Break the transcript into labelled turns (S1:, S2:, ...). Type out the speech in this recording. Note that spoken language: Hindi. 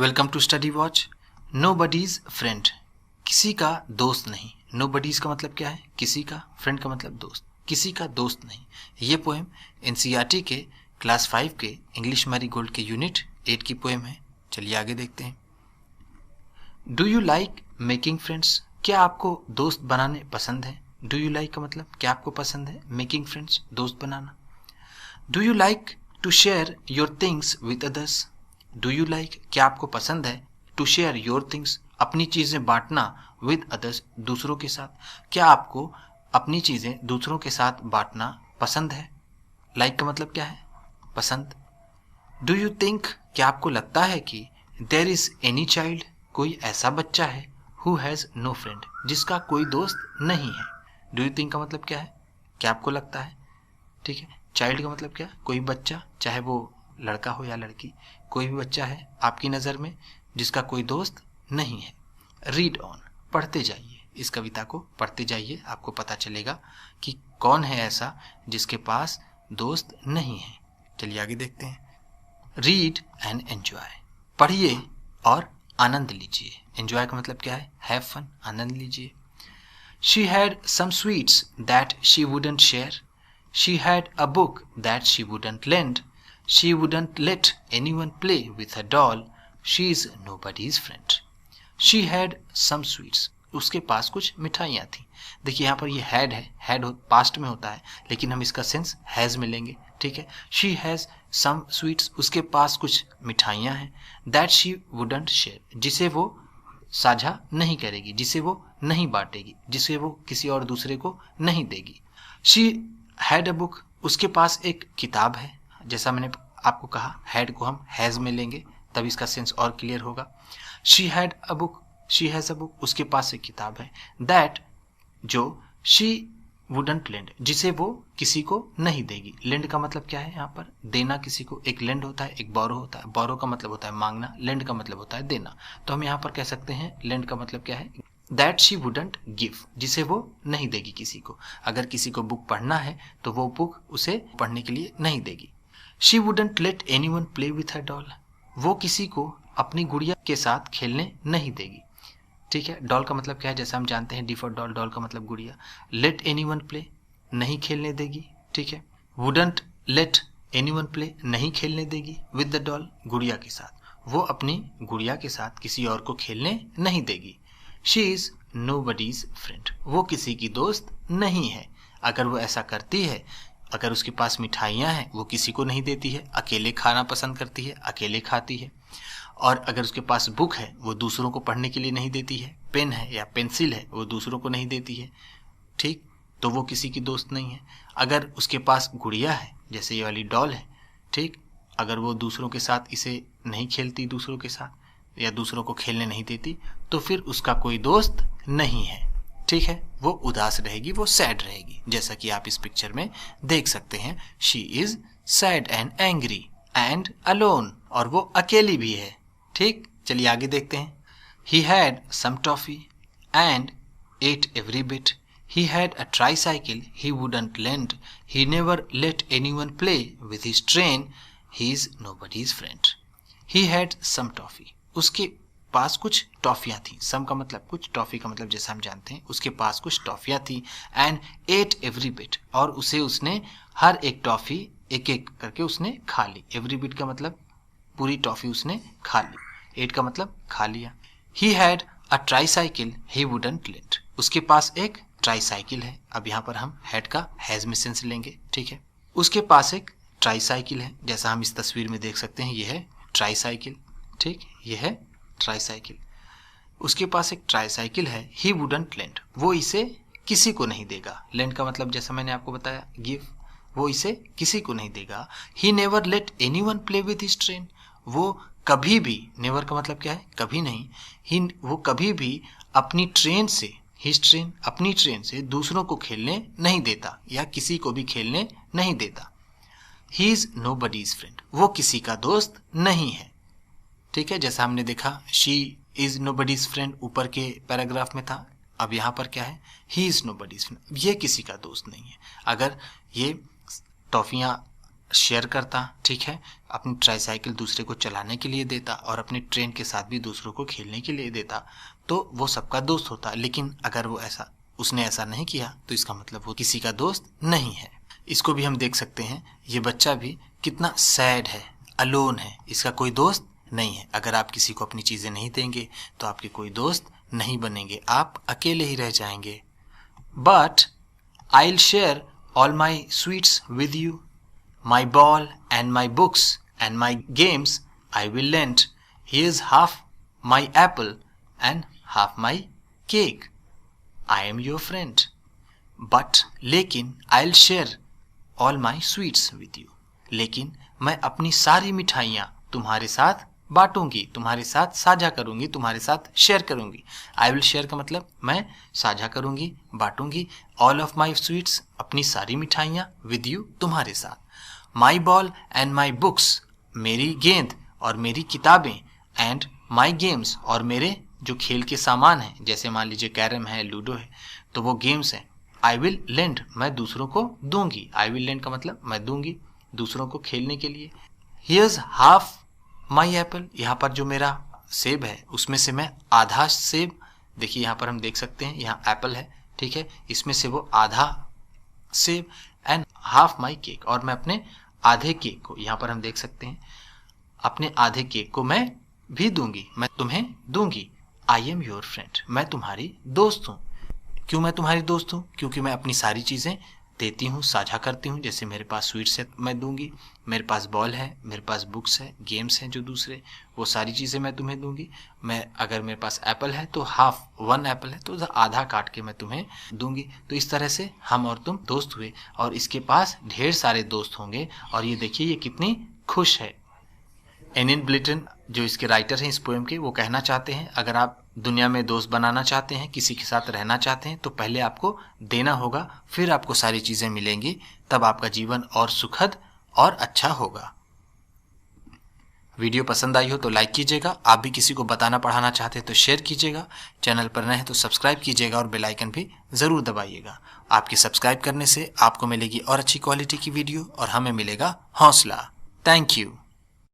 S1: Welcome to study watch. Nobody's friend, किसी का दोस्त नहीं। नोबडीज का मतलब क्या है? किसी का, फ्रेंड का मतलब दोस्त, किसी का दोस्त नहीं। ये पोएम एनसीईआरटी के क्लास 5 के इंग्लिश मैरीगोल्ड के यूनिट 8 की पोएम है। चलिए आगे देखते हैं। Do you like making friends? क्या आपको दोस्त बनाने पसंद है? डू यू लाइक का मतलब क्या आपको पसंद है? मेकिंग फ्रेंड्स, दोस्त बनाना। Do you like to share your things with others? Do you like, क्या आपको पसंद है? टू शेयर योर थिंग्स, अपनी चीजें बांटना, विद अदर्स, दूसरों के साथ। क्या आपको अपनी चीजें दूसरों के साथ बांटना पसंद है? लाइक का मतलब क्या है? पसंद। डू यू थिंक, क्या आपको लगता है कि देयर इज एनी चाइल्ड, कोई ऐसा बच्चा है, हु हैज नो फ्रेंड, जिसका कोई दोस्त नहीं है? डू यू थिंक का मतलब क्या है? क्या आपको लगता है? ठीक है। चाइल्ड का मतलब क्या? कोई बच्चा, चाहे वो लड़का हो या लड़की, कोई भी बच्चा है आपकी नज़र में जिसका कोई दोस्त नहीं है। रीड ऑन, पढ़ते जाइए, इस कविता को पढ़ते जाइए, आपको पता चलेगा कि कौन है ऐसा जिसके पास दोस्त नहीं है। चलिए आगे देखते हैं। रीड एंड एंजॉय, पढ़िए और आनंद लीजिए। एंजॉय का मतलब क्या है? हैव फन, आनंद लीजिए। She had some sweets that she wouldn't share. She had a book that she wouldn't lend. She wouldn't let anyone play with her doll. She is nobody's friend. She had some sweets. उसके पास कुछ मिठाइयाँ थी। देखिए यहाँ पर ये हैड है, हैड पास्ट में होता है, लेकिन हम इसका सेंस हैज़ में लेंगे। ठीक है। शी हैज़ सम स्वीट्स, उसके पास कुछ मिठाइयाँ हैं। दैट शी वुडंट शेयर, जिसे वो साझा नहीं करेगी, जिसे वो नहीं बांटेगी, जिसे वो किसी और दूसरे को नहीं देगी। शी हैड अ बुक, उसके पास एक किताब है। जैसा मैंने आपको कहा, हैड को हम हैज़ में लेंगे तब इसका सेंस और क्लियर होगा। She had a book, she has a book, उसके पास एक किताब है। दैट, जो शी वुडंट लेंड, जिसे वो किसी को नहीं देगी। लेंड का मतलब क्या है? यहाँ पर देना किसी को। एक लेंड होता है, एक बोरो होता है। बोरो का मतलब होता है मांगना, लेंड का मतलब होता है देना। तो हम यहाँ पर कह सकते हैं लेंड का मतलब क्या है? दैट शी वुडंट गिव, जिसे वो नहीं देगी किसी को। अगर किसी को बुक पढ़ना है तो वो बुक उसे पढ़ने के लिए नहीं देगी। She wouldn't late anyone play with her doll, वो किसी को अपनी गुड़िया के साथ खेलने नहीं देगी। ठीक है। डॉल का मतलब क्या है? जैसा हम जानते हैं, डी फॉर डॉल, डॉल का मतलब गुड़िया। लेट एनीवन प्ले, नहीं खेलने देगी। ठीक है। वुडंट लेट एनीवन प्ले, नहीं खेलने देगी विद द डॉल, गुड़िया के साथ। वो अपनी गुड़िया के साथ किसी और को खेलने नहीं देगी। शी इज नोबडीज फ्रेंड, वो किसी की दोस्त नहीं है। अगर वो ऐसा करती है, अगर उसके पास मिठाइयाँ हैं, वो किसी को नहीं देती है, अकेले खाना पसंद करती है, अकेले खाती है। और अगर उसके पास बुक है, वो दूसरों को पढ़ने के लिए नहीं देती है। पेन है या पेंसिल है, वो दूसरों को नहीं देती है। ठीक, तो वो किसी की दोस्त नहीं है। अगर उसके पास गुड़िया है, जैसे ये वाली डॉल है, ठीक, अगर वो दूसरों के साथ इसे नहीं खेलती, दूसरों के साथ, या दूसरों को खेलने नहीं देती, तो फिर उसका कोई दोस्त नहीं है। ठीक है। वो उदास रहेगी, वो सैड रहेगी, जैसा कि आप इस पिक्चर में देख सकते हैं। She is sad and angry and alone, और वो अकेली भी है। ठीक, चलिए आगे देखते हैं। He had some toffee and ate every bit. He had a tricycle he wouldn't lend. He never let anyone play with his train. He is nobody's friend. He had some toffee, उसके पास कुछ टॉफियाँ थी। सम का मतलब कुछ, टॉफी का मतलब जैसा हम जानते हैं, उसके पास कुछ टॉफियाँ थी। एंड एट एवरी बिट, और उसने हर एक टॉफी एक एक करके उसने खा ली। एवरी बिट का मतलब पूरी टॉफी उसने खा ली। एट का मतलब खा लिया। He had a tricycle he wouldn't let, उसके पास एक ट्राईसाइकिल है। अब यहाँ पर हम हैड का हैज में सेंस लेंगे। ठीक है। उसके पास एक ट्राईसाइकिल है, जैसा हम इस तस्वीर में देख सकते हैं, ये है ट्राईसाइकिल। ठीक, ये है ट्राईसाइकिल। उसके पास एक ट्राईसाइकिल है। ही वुडंट लेंड, वो इसे किसी को नहीं देगा। लेंड का मतलब जैसा मैंने आपको बताया, गिव, वो इसे किसी को नहीं देगा। ही never let anyone play with his train, वो कभी भी, नेवर का मतलब क्या है? कभी नहीं। वो कभी भी अपनी ट्रेन से, हिज ट्रेन, अपनी ट्रेन से दूसरों को खेलने नहीं देता, या किसी को भी खेलने नहीं देता। ही इज नोबडीज फ्रेंड, वो किसी का दोस्त नहीं है। ठीक है। जैसा हमने देखा, शी इज नोबडीज फ्रेंड ऊपर के पैराग्राफ में था। अब यहाँ पर क्या है? ही इज नोबडीज फ्रेंड, ये किसी का दोस्त नहीं है। अगर ये टॉफियाँ शेयर करता, ठीक है, अपनी ट्राईसाइकिल दूसरे को चलाने के लिए देता और अपनी ट्रेन के साथ भी दूसरों को खेलने के लिए देता, तो वो सबका दोस्त होता। लेकिन अगर उसने ऐसा नहीं किया तो इसका मतलब वो किसी का दोस्त नहीं है। इसको भी हम देख सकते हैं, ये बच्चा भी कितना सैड है, अलोन है, इसका कोई दोस्त नहीं है। अगर आप किसी को अपनी चीज़ें नहीं देंगे तो आपके कोई दोस्त नहीं बनेंगे, आप अकेले ही रह जाएंगे। But I will share all my sweets with you, my ball and my books and my games I will lend. Here's half my apple and half my cake. I am your friend. But लेकिन I'll share all my sweets with you. लेकिन मैं अपनी सारी मिठाइयाँ तुम्हारे साथ बांटूंगी, तुम्हारे साथ साझा करूंगी, तुम्हारे साथ शेयर करूंगी। आई विल शेयर का मतलब मैं साझा करूंगी, बांटूंगी। ऑल ऑफ माई स्वीट्स, अपनी सारी मिठाइयाँ, विद यू, तुम्हारे साथ। माई बॉल एंड माई बुक्स, मेरी गेंद और मेरी किताबें, एंड माई गेम्स, और मेरे जो खेल के सामान हैं, जैसे मान लीजिए कैरम है, लूडो है, तो वो गेम्स हैं। आई विल लेंड, मैं दूसरों को दूंगी। आई विल लेंड का मतलब मैं दूंगी दूसरों को खेलने के लिए। हियर्स हाफ माई एप्पल, यहाँ पर जो मेरा सेब है उसमें से मैं आधा सेब, देखिए यहाँ पर हम देख सकते हैं, यहाँ एप्पल है, ठीक है, इसमें से वो आधा सेब, एंड हाफ माई केक, और मैं अपने आधे केक को, यहाँ पर हम देख सकते हैं, अपने आधे केक को मैं भी दूंगी, मैं तुम्हें दूंगी। आई एम योर फ्रेंड, मैं तुम्हारी दोस्त हूँ। क्यों मैं तुम्हारी दोस्त हूँ? क्योंकि मैं अपनी सारी चीज़ें देती हूँ, साझा करती हूँ। जैसे मेरे पास स्वीट्स है मैं दूंगी, मेरे पास बॉल है, मेरे पास बुक्स है, गेम्स हैं जो दूसरे, वो सारी चीज़ें मैं तुम्हें दूंगी। मैं अगर मेरे पास एप्पल है तो वन एप्पल है तो आधा काट के मैं तुम्हें दूंगी। तो इस तरह से हम और तुम दोस्त हुए, और इसके पास ढेर सारे दोस्त होंगे। और ये देखिए ये कितनी खुश है। एनिन ब्लिटन जो इसके राइटर हैं इस पोएम के, वो कहना चाहते हैं, अगर आप दुनिया में दोस्त बनाना चाहते हैं, किसी के साथ रहना चाहते हैं, तो पहले आपको देना होगा, फिर आपको सारी चीज़ें मिलेंगी, तब आपका जीवन और सुखद और अच्छा होगा। वीडियो पसंद आई हो तो लाइक कीजिएगा। आप भी किसी को बताना पढ़ाना चाहते हैं तो शेयर कीजिएगा। चैनल पर नए हैं तो सब्सक्राइब कीजिएगा और बेल आइकन भी ज़रूर दबाइएगा। आपके सब्सक्राइब करने से आपको मिलेगी और अच्छी क्वालिटी की वीडियो और हमें मिलेगा हौसला। Thank you.